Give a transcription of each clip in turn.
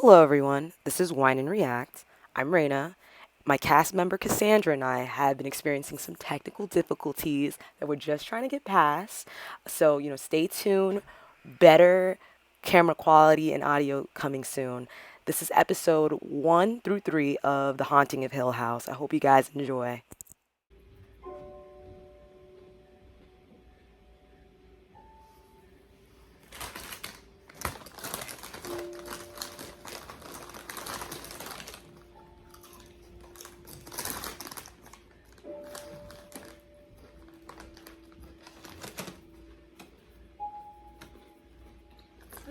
Hello, everyone. This is Wine and React. I'm Raina. My cast member Cassandra and I have been experiencing some technical difficulties that we're just trying to get past. So, stay tuned. Better camera quality and audio coming soon. This is episode 1 through 3 of The Haunting of Hill House. I hope you guys enjoy.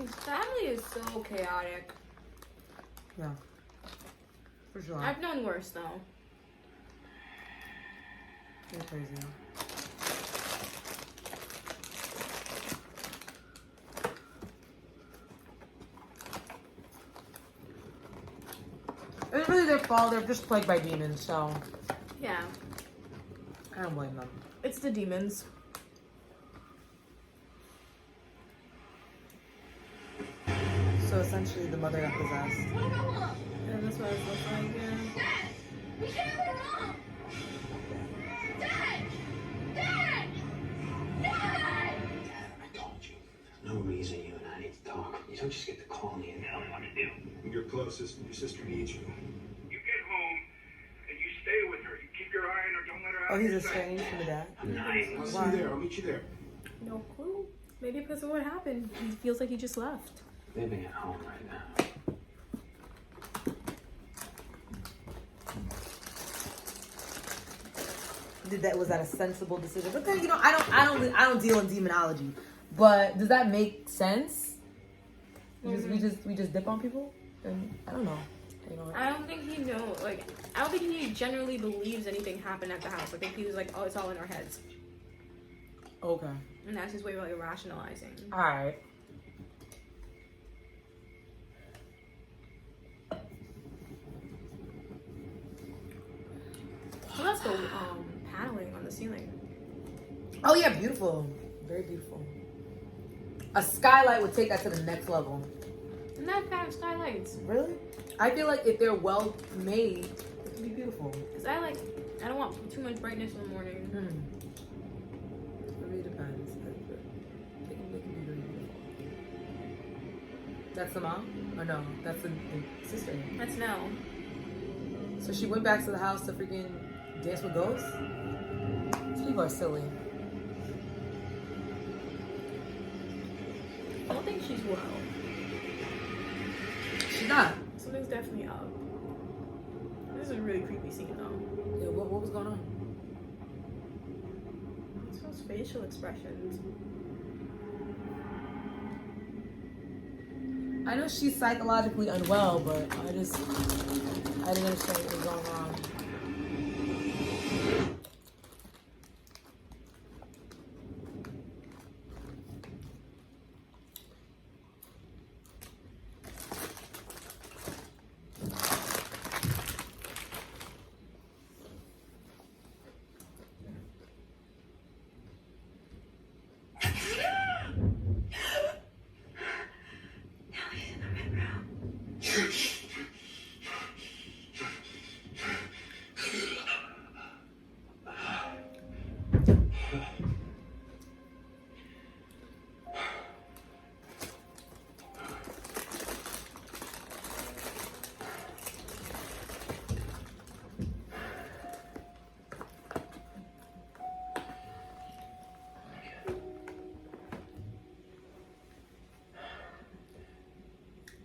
His family is so chaotic. Yeah, for sure. I've known worse though. You're crazy. It's really their fault. They're just plagued by demons, so Yeah, I don't blame them. it's the demons. So essentially, the mother got possessed. Yeah, that's what it looks like. Yeah. I told you, no reason you and I need to talk. You don't just get to call me and tell me what to do. You're closest, and your sister needs you. You get home and you stay with her. You keep your eye on her. Don't let her out. Oh, he's of your sight. estranged from the dad? Nice. I'll see you there. I'll meet you there. No clue. Maybe because of what happened, he feels like he just left. Living at home right now. Was that a sensible decision? But then I don't deal in demonology. But does that make sense? We just dip on people? And I don't know. I don't think he I don't think he genuinely believes anything happened at the house. I think he was like, oh, it's all in our heads. Okay. And that's his way of like rationalizing. All right. So that's the paneling on the ceiling. Oh yeah, beautiful. Very beautiful. A skylight would take that to the next level. And that fat skylights. Really? I feel like if they're well made, it can be beautiful. Cause I don't want too much brightness in the morning. It really depends. They can be very beautiful. That's the mom? Or no? That's the sister. That's no. So she went back to the house to freaking dance with ghosts? These people are silly. I don't think she's well. She's not. Something's definitely up. This is a really creepy scene though. Yeah, what was going on? It's those facial expressions. I know she's psychologically unwell, but I didn't understand what was going on.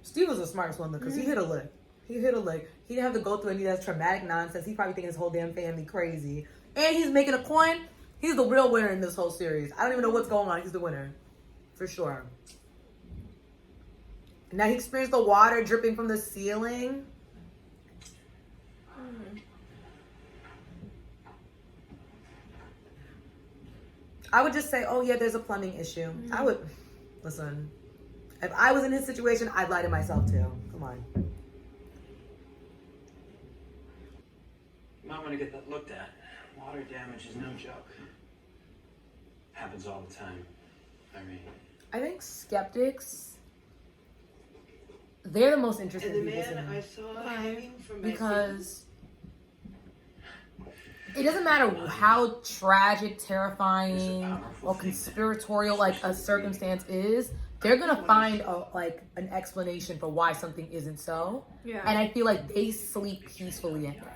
Steve was the smartest one though, because he hit a lick. He hit a lick. He didn't have to go through any of that traumatic nonsense. He probably thinking his whole damn family crazy. And he's making a coin. He's the real winner in this whole series. I don't even know what's going on. He's the winner. For sure. Now he experienced the water dripping from the ceiling. I would just say, oh yeah, there's a plumbing issue. I would, listen, if I was in his situation, I'd lie to myself too. Come on. You might want to get that looked at. Water damage is no joke. Happens all the time. I mean, I think skeptics they're the most interesting And the people to man me I saw hanging from my because it doesn't matter how tragic, terrifying, or conspiratorial like a circumstance is. They're gonna find an explanation for why something isn't so. Yeah. And I feel like they sleep peacefully at night.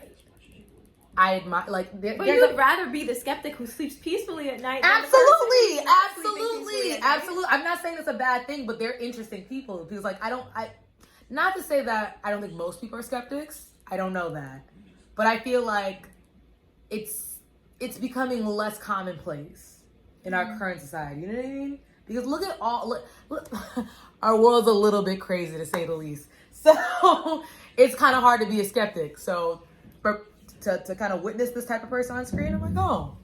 I admire But you would rather be the skeptic who sleeps peacefully at night. Than the person absolutely, who's not sleeping peacefully at night. absolutely. I'm not saying it's a bad thing, but they're interesting people because like not to say that I don't think most people are skeptics. I don't know that, but I feel like it's becoming less commonplace in our current society. You know what I mean? Because look, our world's a little bit crazy to say the least. So it's kind of hard to be a skeptic. So to kind of witness this type of person on screen, I'm like, oh,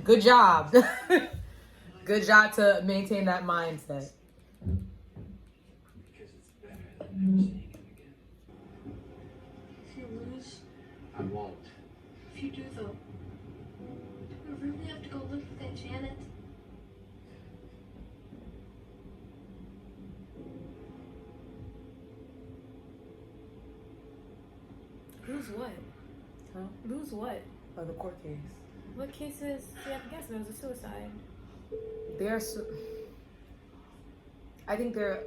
good job. Good job to maintain that mindset. Because it's better than never seeing him again. If you lose, I won't. if you do though, do we really have to go look at that Janet? Lose what? Huh? Lose what? Oh, the court case. What cases? See, I guess there was a suicide. I think they're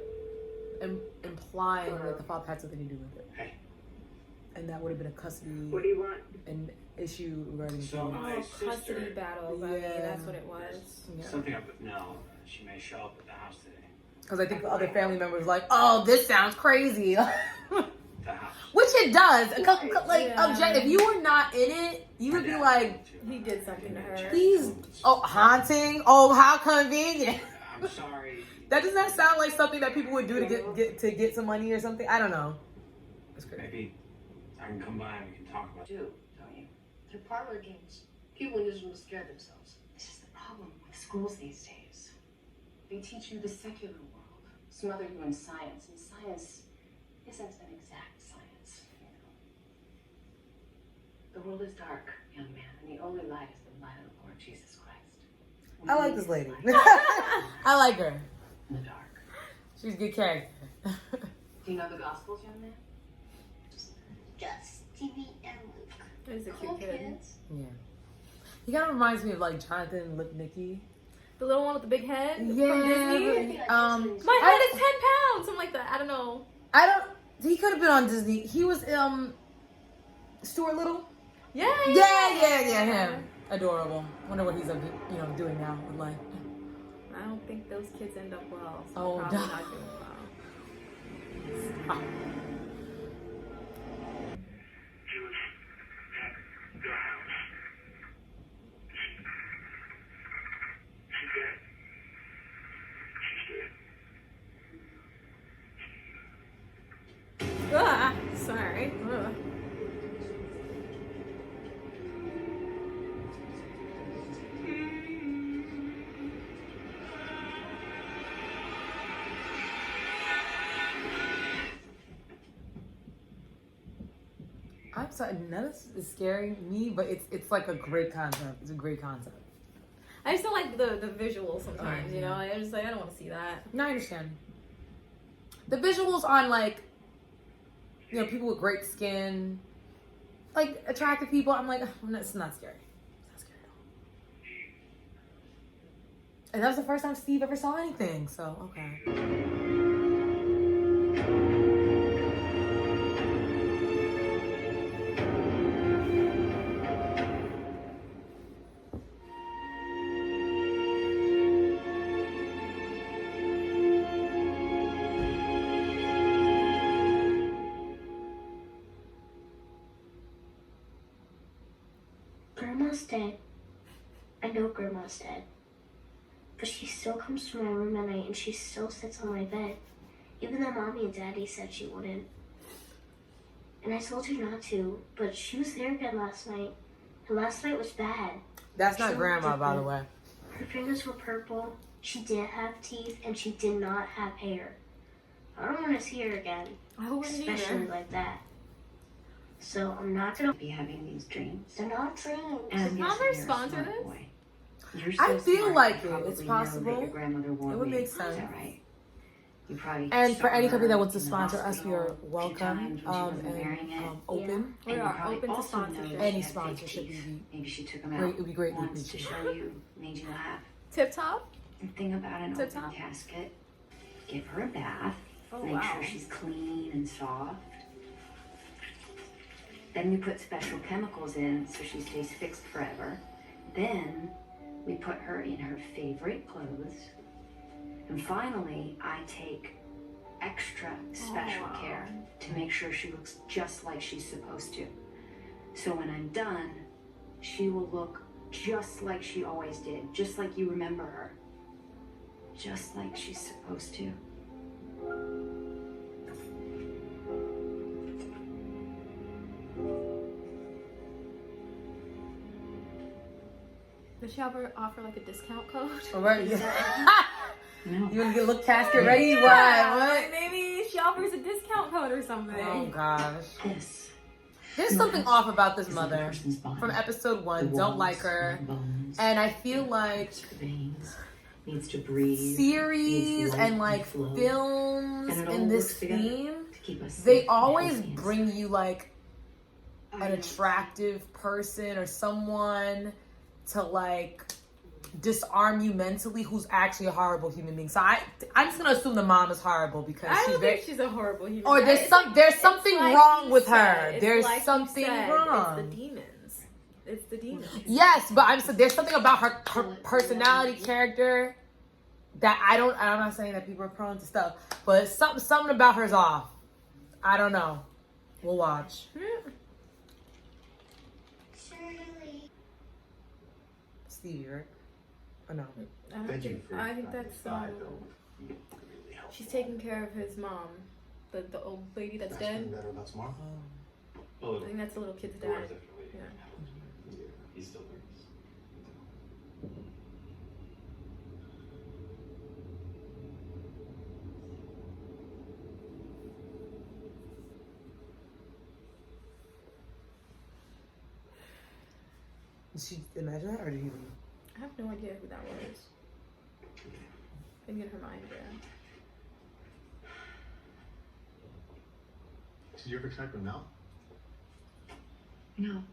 implying that the father had something to do with it. Hey. And that would have been a custody What do you want? an issue regarding So children. my Custody sister, battle. I mean, Yeah. that's what it was. Yeah. something up with Nell. She may show up at the house today. Because I think the other family members like, oh, this sounds crazy. The house. Which it does. Like, Yeah. if you were not in it, you would be like, He did something to her. please, haunting. Oh, how convenient. I'm sorry. That does not sound like something that people would do to get some money or something. I don't know. It's crazy. Maybe I can come by and we can talk about it. Do, don't you? They're parlor games. People use them to scare themselves. This is the problem with schools these days. They teach you the secular world, smother you in science, and science isn't an exact science, you know. The world is dark, young man, and the only light is the light of the Lord Jesus Christ. I like this lady. I like her. In the dark. She's a good character. Do you know the Gospels, young man? Just Stevie and Luke. He's a Cool cute kid. kids. Yeah. He kind of reminds me of like Jonathan Lipnicki. The little one with the big head from Disney. Yeah. My head is 10 pounds. Something like that. I don't know. He could have been on Disney. He was Stuart Little. Yeah. Yeah, him. Adorable. Wonder what he's doing now with life. I don't think those kids end up well. So Oh, probably no. not doing well. She was at your house. She's dead. She's dead. Ah, sorry. Ugh. I'm sorry, none of this is scaring me, but it's like a great concept. It's a great concept. I just don't like the visuals sometimes, Oh, you know? yeah. I just like, I don't want to see that. No, I understand. The visuals on like, people with great skin, like attractive people. I'm like, it's not scary. It's not scary at all. And that was the first time Steve ever saw anything. So okay. Grandma's dead. I know Grandma's dead. But she still comes to my room at night and she still sits on my bed. Even though Mommy and Daddy said she wouldn't. And I told her not to, but she was there again last night. And last night was bad. That's She not looked grandma, by the different. way. Her fingers were purple. She did have teeth and she did not have hair. I don't want to see her again. I wouldn't Especially either. like that. So I'm not gonna Be having these dreams. They're not dreams. And Does Mom you're a respond to smart this? boy. You're I so feel smart, like you it. It's probably know that possible. your grandmother warned It would me. make Is that sense. right? You probably And for saw any company that her wants to in the sponsor us, we are hospital 2 welcome times when she wasn't and wearing it. open. We And you are probably open to also know sponsorship. that she Any had fake sponsorship teeth. would be Maybe she took them great. out Would be greatly once to appreciated. show you, made you laugh. Tip top. The thing about an Tip open top? casket, give her a bath, Oh, make wow. sure she's clean and soft. Then we put special chemicals in so she stays fixed forever. Then we put her in her favorite clothes. And finally, I take extra special care to make sure she looks just like she's supposed to. So when I'm done, she will look just like she always did, just like you remember her. Just like she's supposed to. Does she ever offer like a discount code? All right. No. You want to get look casket ready? Yeah, Why? like What? maybe she offers a discount code or something. Oh gosh. This. There's something off about this is like a mother person's body. from episode 1. The Don't like walls, her. the bones, And I feel like the veins, needs to breathe, series needs light and like flow. films And it all in this works together theme, to keep us they safe and always healthy and bring you like I an know. attractive person or someone to like disarm you mentally who's actually a horrible human being. So I'm just gonna assume the mom is horrible because I she's don't very think she's a horrible human. or there's It's there's it's something like wrong you with said. her. It's There's like you something said. wrong. It's the demons. It's the demons. Yes, but there's something about her personality, character that I'm not saying that people are prone to stuff, but something about her's off. I don't know. We'll watch. Stevie, right? Oh no. Thank you for I think that's she's taking care of his mom, the old lady that's dead. better about tomorrow. A I think that's the little kid's dad. Yeah. Yeah, he still thinks. Did she imagine that, or did he leave? I have no idea who that was. Maybe in her mind, yeah. Did you ever check him out? No,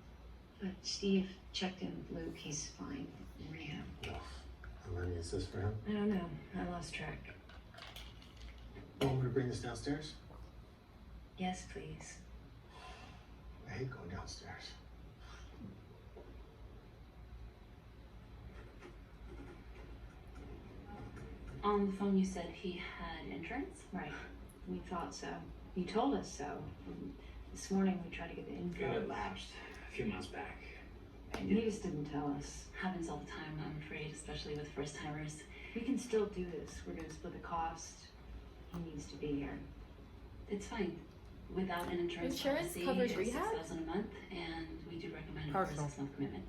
but Steve checked in with Luke. He's fine. Rehab. No. How many is this for him? I don't know. I lost track. Want me to bring this downstairs? Yes, please. I hate going downstairs. On the phone, you said he had insurance? Right. We thought so. You told us so. This morning we tried to get the info. It lapsed a few months back. And he just didn't tell us. Happens all the time, I'm afraid, especially with first timers. We can still do this. We're gonna split the cost. He needs to be here. It's fine. Without an insurance Insurance policy, covers it's rehab? $6,000 a month, and we do recommend a Personal. first self-commitment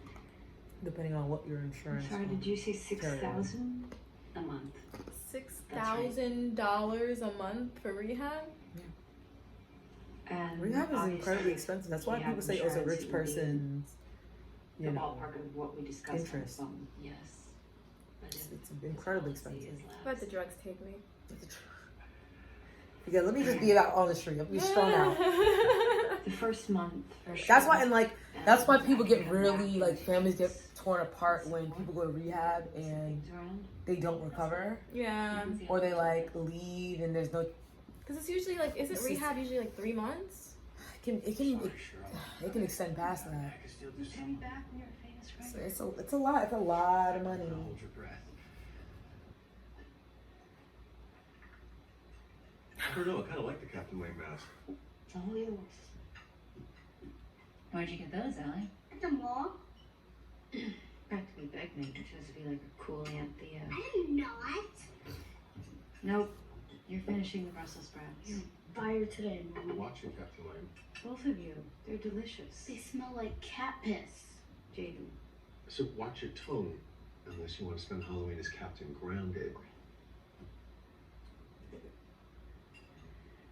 Depending on what your I'm insurance. sorry, did you say 6,000? a month. $6,000 a month for rehab? And Rehab is obviously, incredibly expensive. That's why if you people have say, "Oh, it's a insurance, rich it would be person's." The You know, ballpark of what we discussed interest. on the phone. Yes. But if it's his incredibly policy expensive. is Let lapsed- the drugs take me. Yeah, let me just be out on the street. Let me strung out. The first month, for sure. That's why, and like, that's why people get really like families get torn apart when people go to rehab and Things around. they don't recover, Yeah. or they like leave and there's no. Because it's usually like, isn't It's just- rehab usually like 3 months? It can extend past that. I could still do You'll be something. back when you're a famous So writer. it's a lot. It's a lot of money. Now hold your breath. I don't know. I kind of like the Captain Wayne mask. It's all yours. Where'd you get those, Allie? The mall? Practically begged me. You're supposed to be like a cool Aunt Thea. I'm not. Nope. You're finishing the Brussels sprouts. Fired today, We're Mom. watching Captain Wayne. Both of you. They're delicious. They smell like cat piss. Jaden. So watch your tone, unless you want to spend Halloween as Captain Grounded.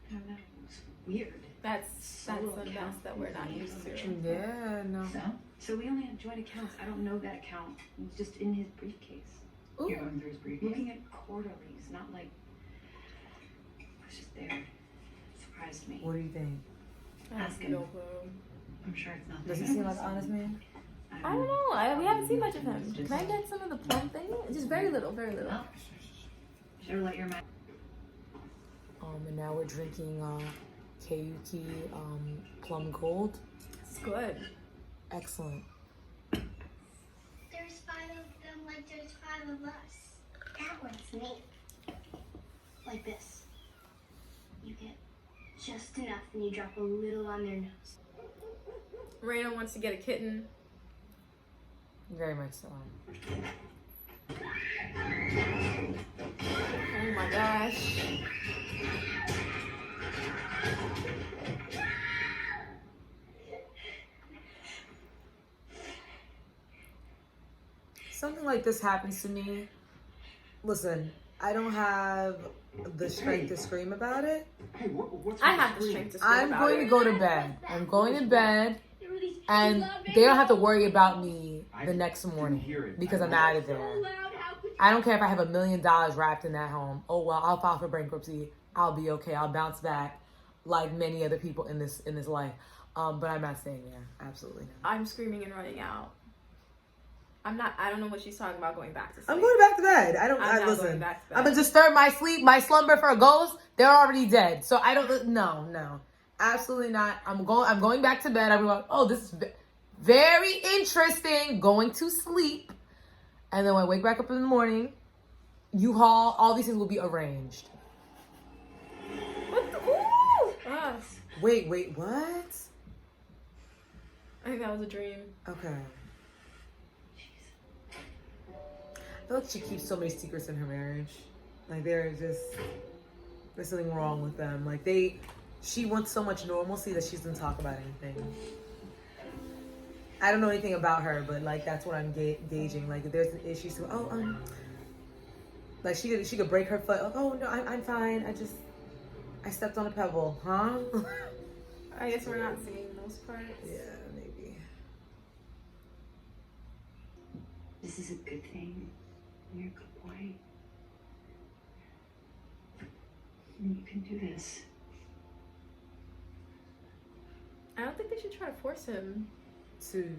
I don't know. It's weird. That's Solo a mess account. that we're not used to. Yeah, no. So we only have joint accounts. I don't know that account. It was just in his briefcase. Ooh. You're going through his briefcase? Looking at quarterlies, not like was just there. It surprised me. What do you think? I have Ask him. no clue. I'm sure it's nothing. Does he seem like an honest man? I don't know. We haven't seen much of him. Can I get some of the plum thing? Just very little, very little. Oh. Should let your mind. And now we're drinking Kayuki Plum Gold. It's good. Excellent. There's 5 of them like there's 5 of us. That one's neat. Like this. You get just enough and you drop a little on their nose. Raina wants to get a kitten. Very much so. Oh my gosh. Something like this happens to me. Listen, I don't have the strength to scream about it. Hey, what's I with have the scream? strength to scream I'm about going it. to go to bed. I'm going to bed, and they don't have to worry about me the next morning because I'm out of there. I don't care if I have $1 million wrapped in that home. Oh well, I'll file for bankruptcy. I'll be okay. I'll bounce back, like many other people in this life. But I'm not staying there. Absolutely not. I'm screaming and running out. I don't know what she's talking about going back to sleep. I'm going back to bed. I'm not going listen. back to bed. I'm gonna disturb my sleep, my slumber for a ghost. They're already dead. So I don't. No, absolutely not. I'm going back to bed. I'm like, oh, this is very interesting. Going to sleep, and then when I wake back up in the morning, U-Haul, all these things will be arranged. What the? Ooh! Us. Wait, what? I think that was a dream. Okay. I feel like she keeps so many secrets in her marriage. Like there's something wrong with them. Like she wants so much normalcy that she doesn't talk about anything. I don't know anything about her, but like that's what I'm gauging. Like if there's an issue, so like she could break her foot. Oh no, I'm fine. I stepped on a pebble, huh? I guess we're not seeing those parts. Yeah, maybe. This is a good thing. You're a good boy. You can do this. I don't think they should try to force him To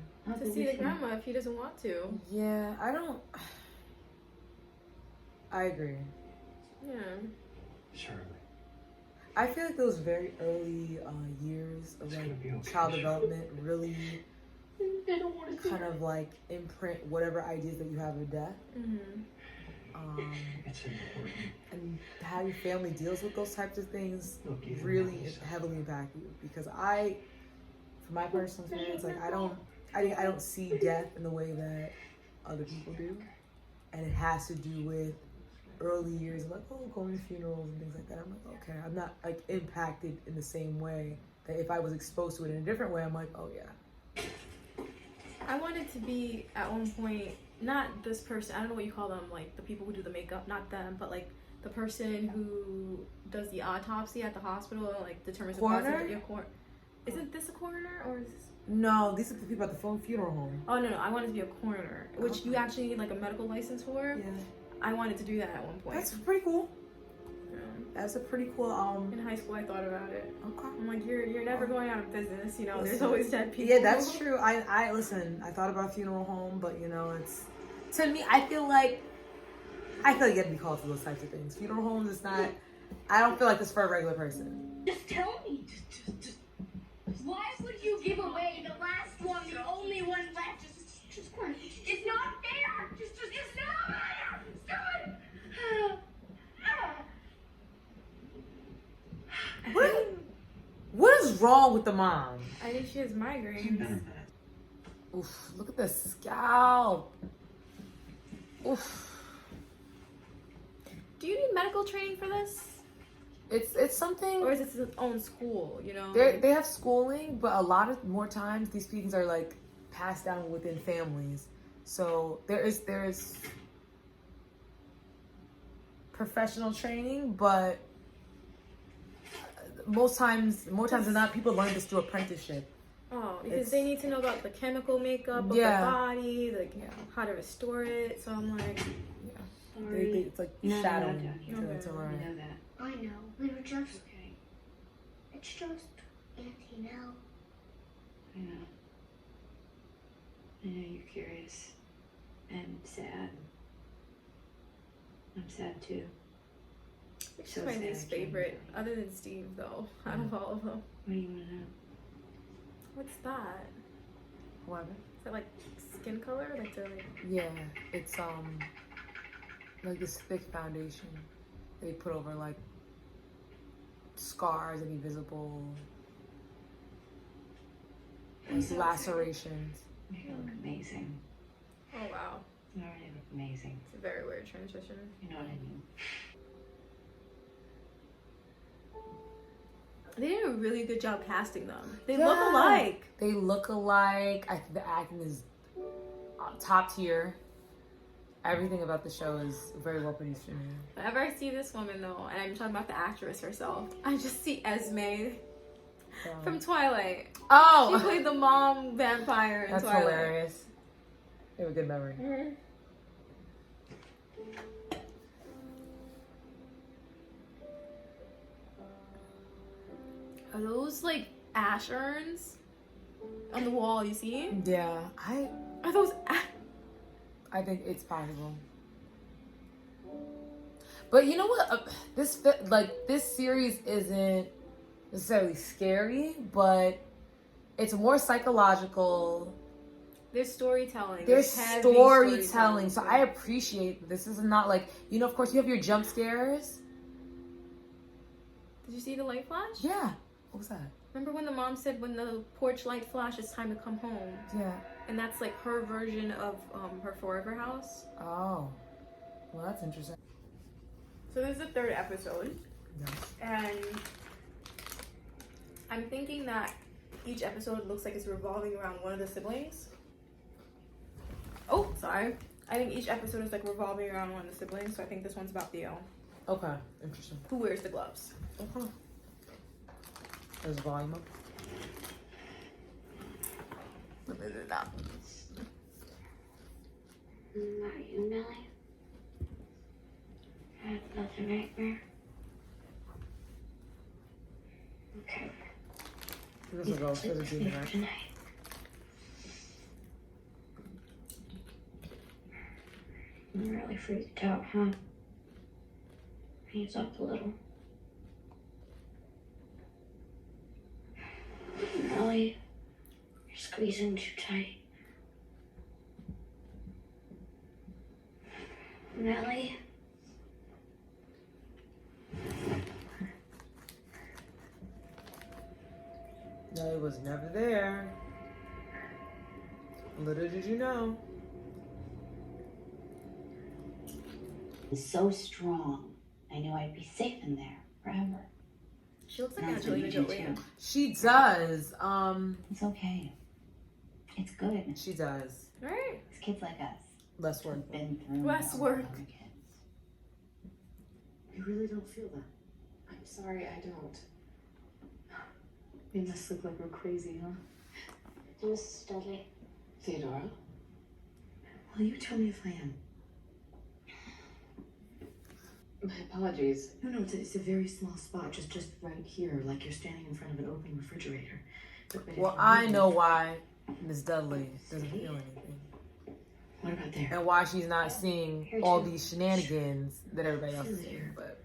see the grandma if he doesn't want to. yeah, I agree. Yeah. Charlie. I feel like those very early years of It's gonna be okay, child Charlie. development really kind of like imprint whatever ideas that you have of death. Mm-hmm. It's important. And how your family deals with those types of things Look, even really now he's- heavily impact you. Because from my personal experience, like I don't see death in the way that other people do, and it has to do with early years, like going to funerals and things like that. I'm like, okay, I'm not like impacted in the same way that if I was exposed to it in a different way, I'm like, oh yeah. I wanted to be at one point, not this person, I don't know what you call them, like the people who do the makeup, not them, but like the person who does the autopsy at the hospital, like determines the cause of Coroner? Isn't this a coroner or is this? No, these are the people at the phone funeral home. Oh no, I wanted to be a coroner, which you actually need like a medical license for. Yeah, I wanted to do that at one point. that's pretty cool. Yeah. That's a pretty cool. In high school, I thought about it. Okay. I'm like, you're never going out of business, you know. There's Listen. always dead people. Yeah, that's true. I listen. I thought about funeral home, but you know, it's to me. I feel like you have to be called to those types of things. Funeral homes is not. I don't feel like it's for a regular person. Just tell me. Just why would you give away the last one, the only one left? Just it's not fair. It's not fair. Stop it. What is wrong with the mom? I think she has migraines. Oof! Look at the scalp. Oof! Do you need medical training for this? It's something. Or is it its own school, you know? They have schooling, but a lot of more times these things are like passed down within families. So there is professional training, but more times than not, people learn this through apprenticeship. Oh, because It's- they need to know about the chemical makeup of Yeah. the body, like how to restore it. So I'm like, It's like No, shadowing no, to learn. You know that. I know. We were just... Okay. It's just Auntie Nell. I know. I know you're curious and sad. I'm sad too. Which So is my sad least I can't favorite, tell other than Steve, though, out of all of them. What do you want to know? What's that? What? Is that like skin color? Like they're like... Yeah, it's like this thick foundation they put over like scars and invisible like so lacerations. You look amazing. Oh, wow. You already look amazing. It's a very weird transition. You know what I mean? They did a really good job casting them. They Yeah. look alike. They look alike. I think the acting is top tier. Everything about the show is very well produced for me. Whenever I see this woman, though, and I'm talking about the actress herself, I just see Esme from Twilight. She Oh, played the mom vampire in that's Twilight. hilarious. You have a good memory. Mhm. Are those like ash urns on the wall? You see? Yeah, Are those? I think it's possible. But you know what? This series isn't necessarily scary, but it's more psychological. There's storytelling. There's heavy storytelling, so I appreciate this. Is not like, you know, of course you have your jump scares. Did you see the light flash? Yeah. What was that? Remember when the mom said when the porch light flash, it's time to come home? Yeah. And that's like her version of her forever house. Oh. Well, that's interesting. So this is the third episode. Yes. And I'm thinking that each episode looks like it's revolving around one of the siblings. Oh, sorry. I think each episode is like revolving around one of the siblings. So I think this one's about Theo. Okay. Interesting. Who wears the gloves? Okay. There's a volume up. What is it up? Are you, Nellie? I had another nightmare. Okay. This will go for the demon, right? Tonight. I'm really freaked out, huh? Hands up a little. Nellie, you're squeezing too tight. Nellie? No, it was never there. Little did you know. So strong. I knew I'd be safe in there forever. She looks like That's Angelina what you do Jolie. too. She does. It's okay. It's good. She does. Right? It's kids like us. Less work. Who've been through Less all work. the other kids. You really don't feel that? I'm sorry, I don't. We must look like we're crazy, huh? Mrs. Dudley. Theodora? Well, you tell me if I am. My apologies. No, it's a very small spot, just right here, like you're standing in front of an open refrigerator. But if Well, you I move- know why Miss Dudley doesn't feel anything. What about there? And why she's not seeing all these shenanigans that everybody else is seeing. But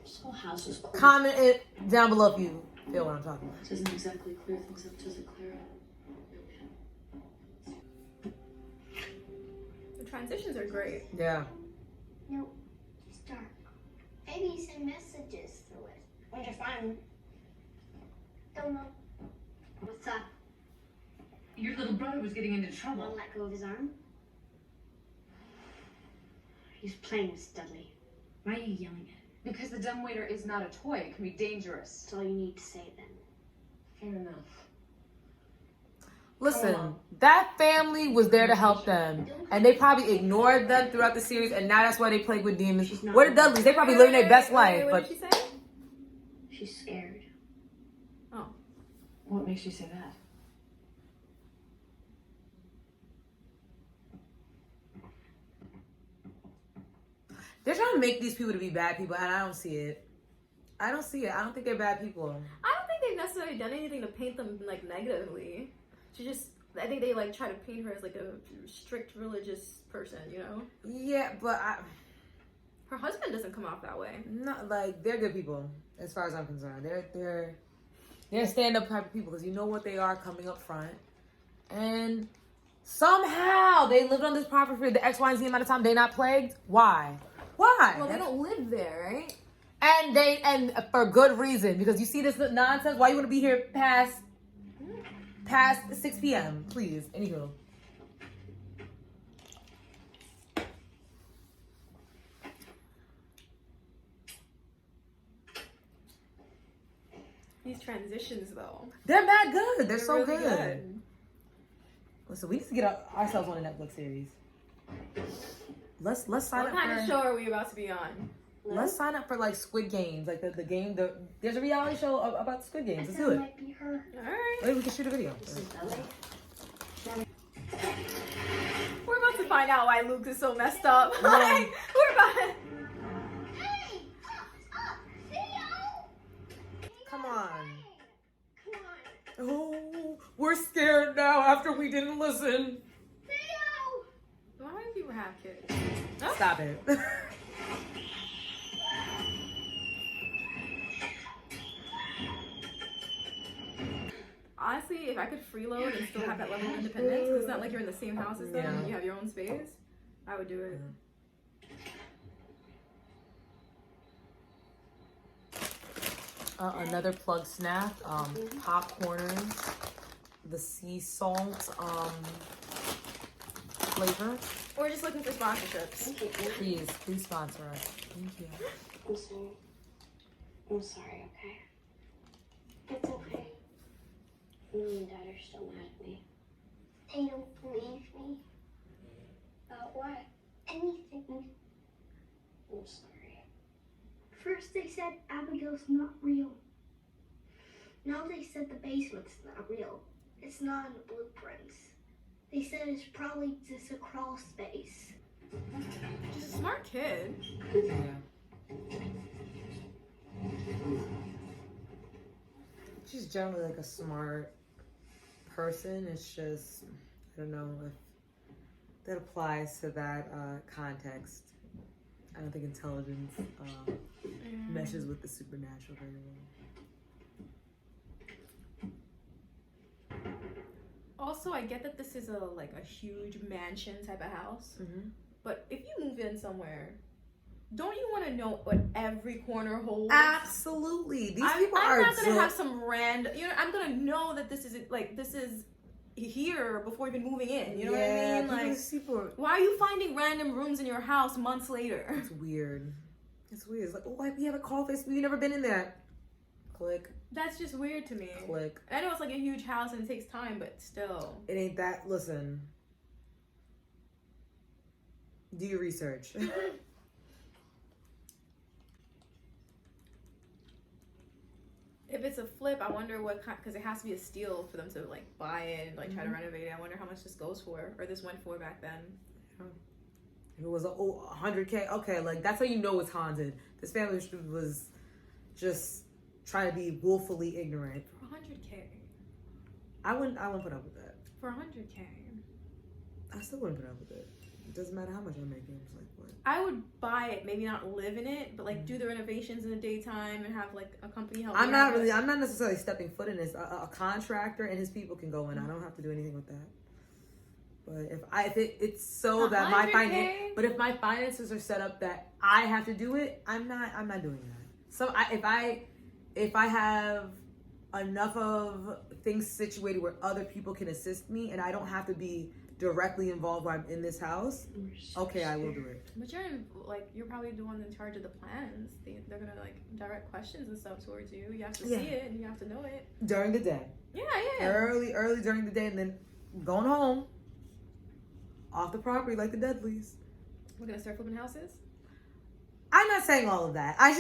This whole house is cool. comment it down below if you feel what I'm talking about. It doesn't exactly clear things up, does it, Clara? The transitions are great. Yeah. No, it's dark. Maybe you send messages through it. When you're fine. Don't know. What's up? Your little brother was getting into trouble. Wanna let go of his arm? He's playing with Dudley. Why are you yelling at him? Because the dumbwaiter is not a toy. It can be dangerous. That's all you need to say then. Fair enough. Listen, that family was there to help them. And they probably ignored them throughout the series. And now that's why they plague with demons. What are Dudleys? They probably living their best life. What But did she say? She's scared. Oh. What makes you say that? they're trying to make these people to be bad people. And I don't see it. I don't see it. I don't think they're bad people. I don't think they've necessarily done anything to paint them like negatively. I think they like try to paint her as like a strict religious person, you know? Yeah, but her husband doesn't come off that way. Not like they're good people as far as I'm concerned. They're stand-up type of people because you know what they are coming up front, and somehow they lived on this property for the X, Y, and Z amount of time. They not plagued. Why? Well, they don't live there, right? And for good reason, because you see this nonsense. Why you want to be here past 6 p.m. Please. Anywho. These transitions, though. They're mad good. They're so really good. Listen, we need to get ourselves on a Netflix series. Let's sign up. What kind of show are we about to be on? Let's sign up for like Squid Games, like the game. There's a reality show about Squid Games. Let's do it. Might be her. All right. Maybe we can shoot a video. We're about to find out why Luke is so messed up. Like, we're about. Come on. Oh, we're scared now after we didn't listen. Why do people have kids? Stop it. Honestly, if I could freeload and still have that level of independence, because it's not like you're in the same house as them and you have your own space, I would do it. Another plug snack, popcorners, the sea salt flavor. We're just looking for sponsorships. Please sponsor us. Thank you. I'm sorry, okay? It's okay. Mom and Dad are still mad at me. They don't believe me. About what? Anything. I'm sorry. First they said Abigail's not real. Now they said the basement's not real. It's not in the blueprints. They said it's probably just a crawl space. She's a smart kid. Yeah. She's generally like a smart person. It's just, I don't know if that applies to that context. I don't think intelligence meshes with the supernatural very well. Also, I get that this is a huge mansion type of house, but if you move in somewhere, don't you want to know what every corner holds? Absolutely. These people are. I'm not gonna have some random. You know, I'm gonna know that this is here before even moving in. You know what I mean? Like, people, why are you finding random rooms in your house months later? It's weird. It's weird. It's like, oh, we have a crawl space. We've never been in there. Click. That's just weird to me. Click. I know it's like a huge house and it takes time, but still. It ain't that. Listen. Do your research. If it's a flip, I wonder what kind, because it has to be a steal for them to like buy it and like try to renovate it. I wonder how much this goes for, or this went for back then. If it was 100K, okay, like that's how you know it's haunted. This family was just trying to be woefully ignorant. For 100K. I wouldn't put up with that. For 100K. I still wouldn't put up with it. It doesn't matter how much I'm making. It's like, what? I would buy it, maybe not live in it, but like do the renovations in the daytime and have like a company help. I'm not necessarily stepping foot in this. A contractor and his people can go in. I don't have to do anything with that. But it's so that if my finances are set up that I have to do it, I'm not doing that. So if I have enough of things situated where other people can assist me and I don't have to be directly involved while I'm in this house, okay, I will do it. But you're probably the one in charge of the plans. They're gonna like direct questions and stuff towards you. You have to see it and you have to know it during the day. Yeah. Early during the day, and then going home off the property like the Deadleys. We're gonna start flipping houses. I'm not saying all of that. I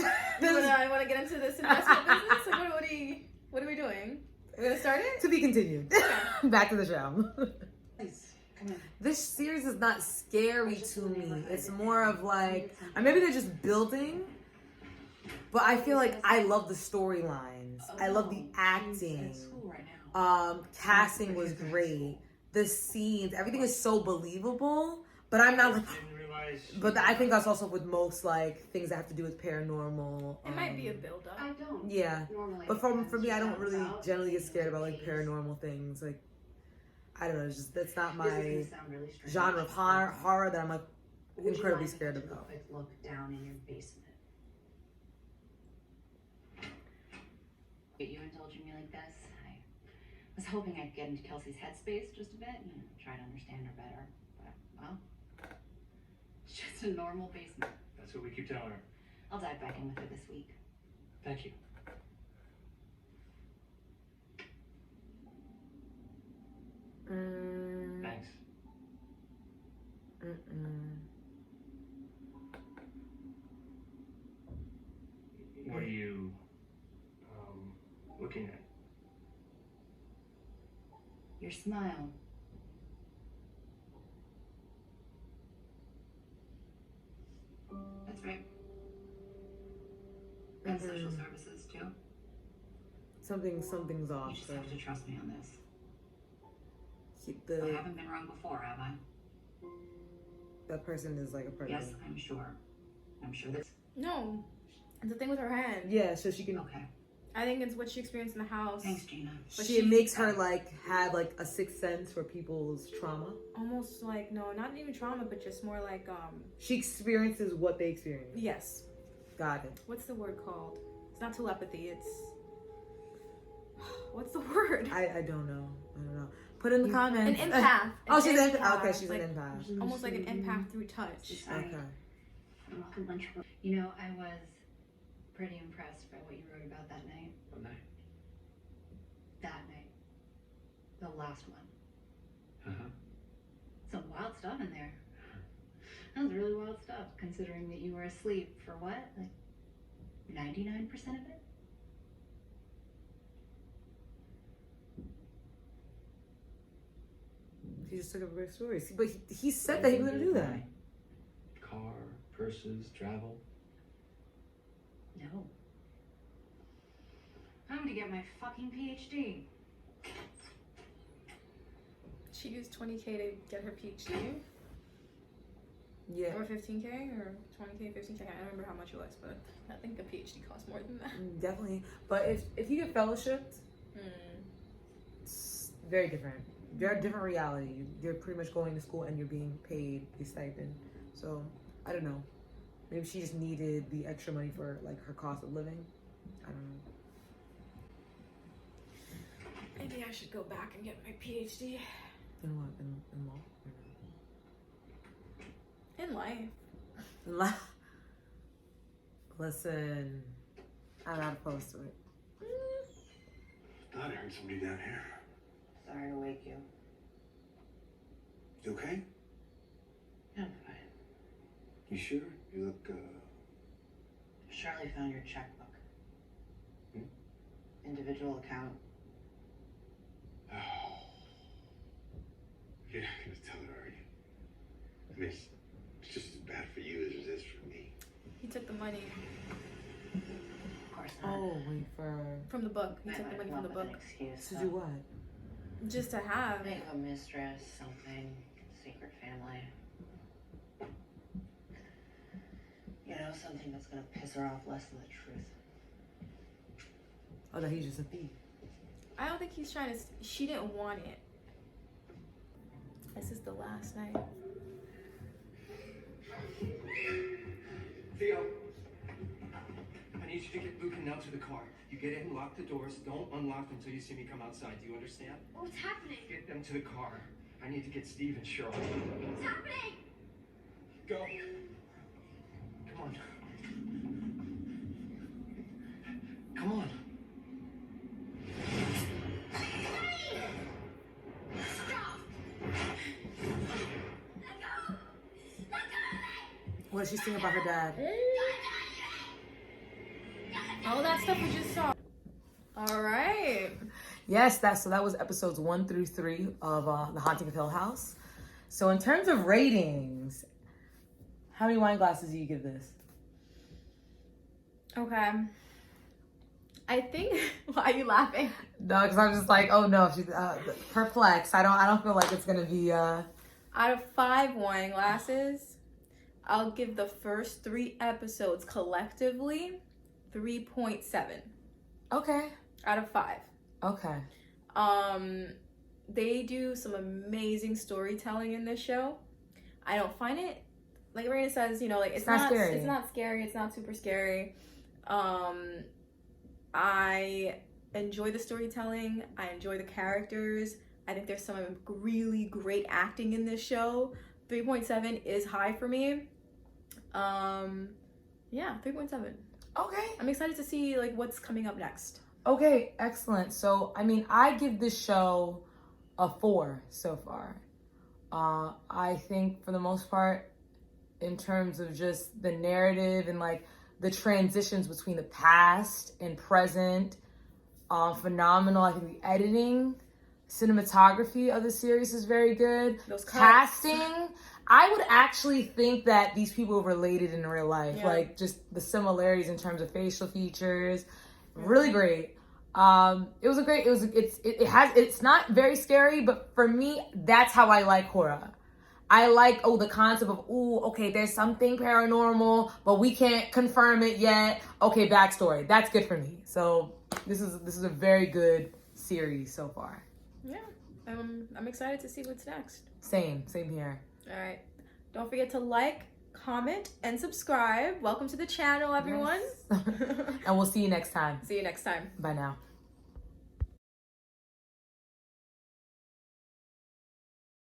want to get into this investment business. Like, what are we doing? We're gonna start it. To be continued. Back to the show. This series is not scary to me. It's more of like, maybe they're just building But I feel like I love the storylines. I love the She's acting. at school right now. Casting was great. The scenes, everything is so believable. But I'm not like. Didn't realize. But I think that's also with most like things that have to do with paranormal. It might be a build up. I don't. Yeah, Normally. but for me, I don't really About generally get scared about like case. paranormal things. Like, I don't know, it's just that's not This is my gonna sound really strange, genre of horror that I'm like but would you incredibly mind if I scared took a about. quick look down in your basement. Get you indulging me like this? I was hoping I'd get into Kelsey's headspace just a bit, try to understand her better. But, well, it's just a normal basement. That's what we keep telling her. I'll dive back in with her this week. Thank you. Thanks. What are you looking at? Your smile. That's right. And social services too. Something's You off. just So have to trust me on this. keep I the haven't been wrong before, have I? that person is like a predator. Yes, I'm sure. I'm sure this. No, it's the thing with her hand. Yeah, so she can. Okay. I think it's what she experienced in the house. Thanks, Gina. But She makes her like have like a sixth sense for people's trauma. Almost like no, not even trauma, but just more like She experiences what they experience. yes. Got it. What's the word called? It's not telepathy. It's what's the word? I don't know. Put in the comments. An empath. Oh, she's an empath. empath. Okay, she's Like, an empath. Almost like an empath through touch. Okay. You know, I was pretty impressed by what you wrote about that night. What night? That night. The last one. Uh-huh. Some wild stuff in there. That was really wild stuff, considering that you were asleep for what? Like 99% of it? He just took up a great story. See, but he said that he was gonna do that. Car, purses, travel. No. I'm gonna get my fucking PhD. She used 20K to get her PhD. Yeah. Or 15K or 20K, 15K. I don't remember how much it was, but I think a PhD costs more than that. Definitely. But if you get fellowshipped, it's very different. They're a different reality. You're pretty much going to school and you're being paid a stipend. So I don't know. Maybe she just needed the extra money for like her cost of living. I don't know. Maybe I should go back and get my PhD. In what? In law? In life. In law? Listen, I'm not opposed to it. Thought I heard somebody down here. Sorry to wake you. You okay? I'm fine. You sure? You look, Shirley found your checkbook. Hmm? Individual account. Oh. You're not gonna tell her, are you? I mean, it's just as bad for you as it is for me. He took the money Of course not. Oh, wait for... from the book. He I took the might money come from the up with an book. excuse. To do what? Just to have. Think of a mistress, something, secret family. You know, something that's gonna piss her off less than the truth. Oh, that he's just a thief. I don't think he's trying to. She didn't want it. This is the last night. Theo, I need you to get Luke and Nell to the car. You get in, lock the doors, don't unlock them until you see me come outside. Do you understand? What's happening? Get them to the car. I need to get Steve and Shirley. What's happening? Go. Come on. Come on. Stop! Let go! Let go of me! What does she sing about her dad? All that stuff we just saw. All right. Yes, that was episodes 1 through 3 of The Haunting of Hill House. So in terms of ratings, how many wine glasses do you give this? Okay. I think. Why are you laughing? No, because I'm just like, oh no, she's perplexed. I don't feel like it's gonna be. Out of 5 wine glasses, I'll give the first 3 episodes collectively 3.7. Okay. Out of 5. Okay. They do some amazing storytelling in this show. I don't find it, like Raina says, you know, like it's not scary. It's not scary. It's not super scary. I enjoy the storytelling. I enjoy the characters. I think there's some really great acting in this show. 3.7 is high for me. Yeah, 3.7. Okay. I'm excited to see like what's coming up next. Okay, excellent. So, I mean, I give this show a 4 so far. I think for the most part, in terms of just the narrative and like the transitions between the past and present, phenomenal. I think the editing, cinematography of the series is very good. Those casting, I would actually think that these people were related in real life. Yeah. Like just the similarities in terms of facial features, really great. It's not very scary, but for me, that's how I like horror. I like, the concept of, okay, there's something paranormal, but we can't confirm it yet. Okay, backstory. That's good for me. So this is a very good series so far. Yeah, I'm excited to see what's next. Same here. All right. Don't forget to like, comment, and subscribe. Welcome to the channel, everyone. Yes. And we'll see you next time. See you next time. Bye now.